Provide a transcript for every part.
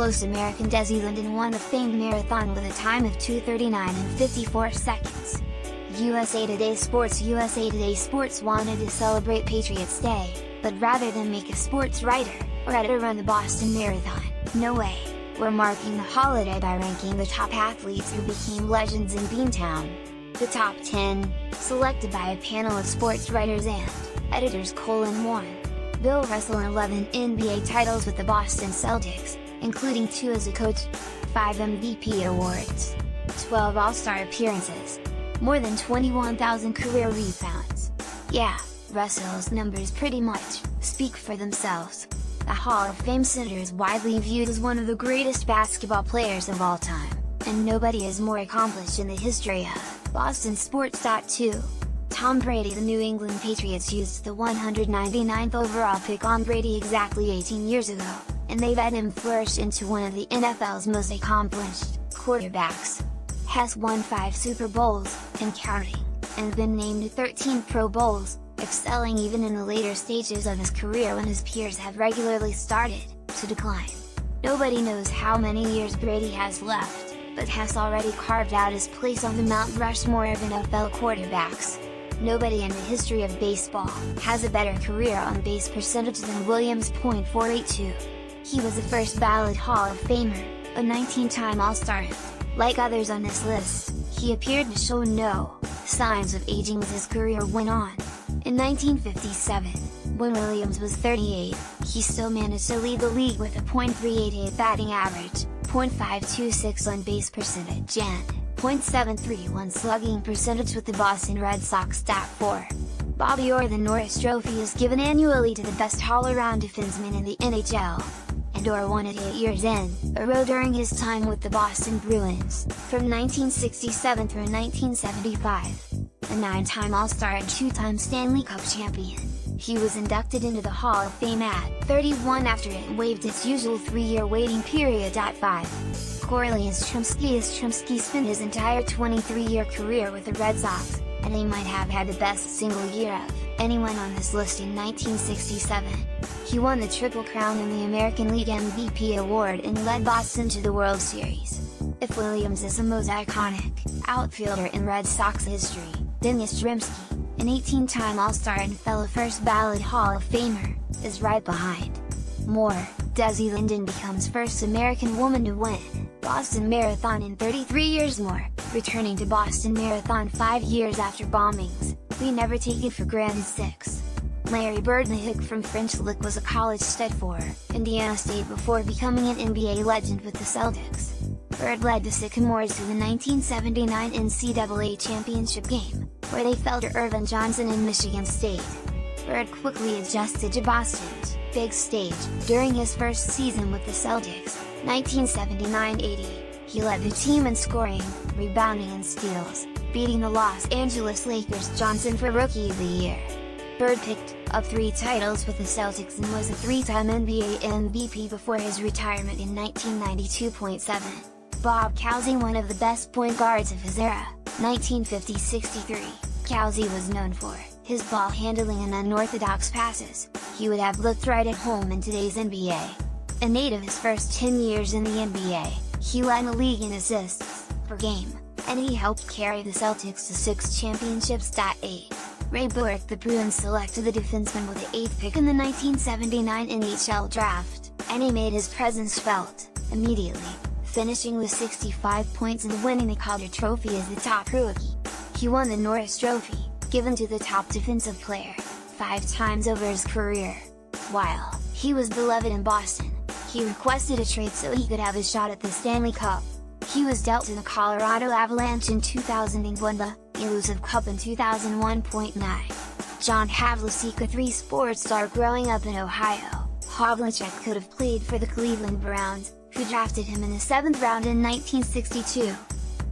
foremost American Desi Linden won the famed marathon with a time of 2:39 and 54 seconds. USA Today Sports wanted to celebrate Patriots Day, but rather than make a sports writer, or editor run the Boston Marathon, no way, we're marking the holiday by ranking the top athletes who became legends in Beantown. The top 10, selected by a panel of sports writers and editors: 1. Bill Russell 11 NBA titles with the Boston Celtics, including 2 as a coach, 5 MVP awards, 12 All-Star appearances, more than 21,000 career rebounds. Yeah, Russell's numbers pretty much speak for themselves. The Hall of Fame center is widely viewed as one of the greatest basketball players of all time, and nobody is more accomplished in the history of Boston sports. 2. Tom Brady. The New England Patriots used the 199th overall pick on Brady exactly 18 years ago, and they've had him flourish into one of the NFL's most accomplished quarterbacks. Has won 5 Super Bowls, and counting, and been named to 13 Pro Bowls, excelling even in the later stages of his career when his peers have regularly started to decline. Nobody knows how many years Brady has left, but has already carved out his place on the Mount Rushmore of NFL quarterbacks. Nobody in the history of baseball has a better career on base percentage than Williams. .482. He was a first ballot Hall of Famer, a 19-time All-Star. Like others on this list, he appeared to show no signs of aging as his career went on. In 1957, when Williams was 38, he still managed to lead the league with a .388 batting average, .526 on base percentage and .731 slugging percentage with the Boston Red Sox. 4. Bobby Orr. The Norris Trophy is given annually to the best all-around defenseman in the NHL, and Orr won it 8 years in a row during his time with the Boston Bruins, from 1967 through 1975. A 9-time All-Star and 2-time Stanley Cup champion, he was inducted into the Hall of Fame at 31 after it waived its usual 3-year waiting period. 5. Corey Yastrzemski spent his entire 23-year career with the Red Sox, and he might have had the best single year of anyone on this list in 1967. He won the Triple Crown and the American League MVP award and led Boston to the World Series. If Williams is the most iconic outfielder in Red Sox history, then Yastrzemski, an 18-time All-Star and fellow first ballot Hall of Famer, is right behind. Desi Linden becomes first American woman to win Boston Marathon in 33 years more, returning to Boston Marathon 5 years after bombings we never take it for granted. 6. Larry Bird. The Hick from French Lick was a college stud for Indiana State before becoming an NBA legend with the Celtics. Bird led the Sycamores to the 1979 NCAA championship game, where they fell to Irvin Johnson in Michigan State. Bird quickly adjusted to Boston's big stage during his first season with the Celtics, 1979-80. He led the team in scoring, rebounding and steals, beating the Los Angeles Lakers' Johnson for Rookie of the Year. Bird picked up 3 titles with the Celtics and was a 3-time NBA MVP before his retirement in 1992. Bob Cousy. One of the best point guards of his era, 1950-63, Cousy was known for his ball handling and unorthodox passes. He would have looked right at home in today's NBA. A native his first 10 years in the NBA, he led the league in assists per game, and he helped carry the Celtics to 6 championships. 8. Ray Bourque. The Bruins selected the defenseman with the 8th pick in the 1979 NHL draft, and he made his presence felt immediately, finishing with 65 points and winning the Calder Trophy as the top rookie. He won the Norris Trophy, given to the top defensive player, 5 times over his career. While he was beloved in Boston, he requested a trade so he could have a shot at the Stanley Cup. He was dealt to the Colorado Avalanche in 2000 and won the elusive Cup in 2001. 9. John Havlicek. A 3 sports star growing up in Ohio, Havlicek could have played for the Cleveland Browns, who drafted him in the 7th round in 1962.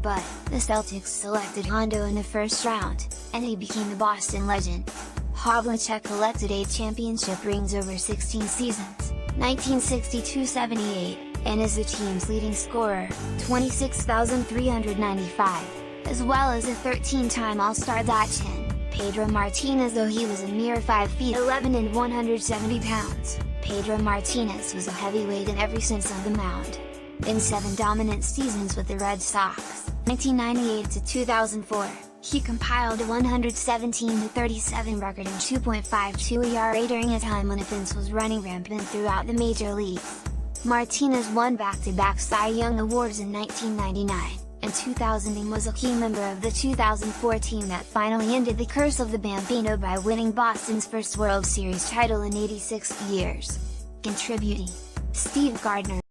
But the Celtics selected Hondo in the 1st round, and he became a Boston legend. Havlicek collected 8 championship rings over 16 seasons, 1962-78, and is the team's leading scorer, 26,395, as well as a 13-time All-Star. 10. Pedro Martinez. Though he was a mere 5 feet 11 and 170 pounds, Pedro Martinez was a heavyweight in every sense of the mound. In 7 dominant seasons with the Red Sox, 1998 to 2004, he compiled a 117-37 record and 2.52 ERA during a time when offense was running rampant throughout the major leagues. Martinez won back-to-back Cy Young Awards in 1999, and 2000 and was a key member of the 2004 team that finally ended the curse of the Bambino by winning Boston's first World Series title in 86 years. Contributing: Steve Gardner.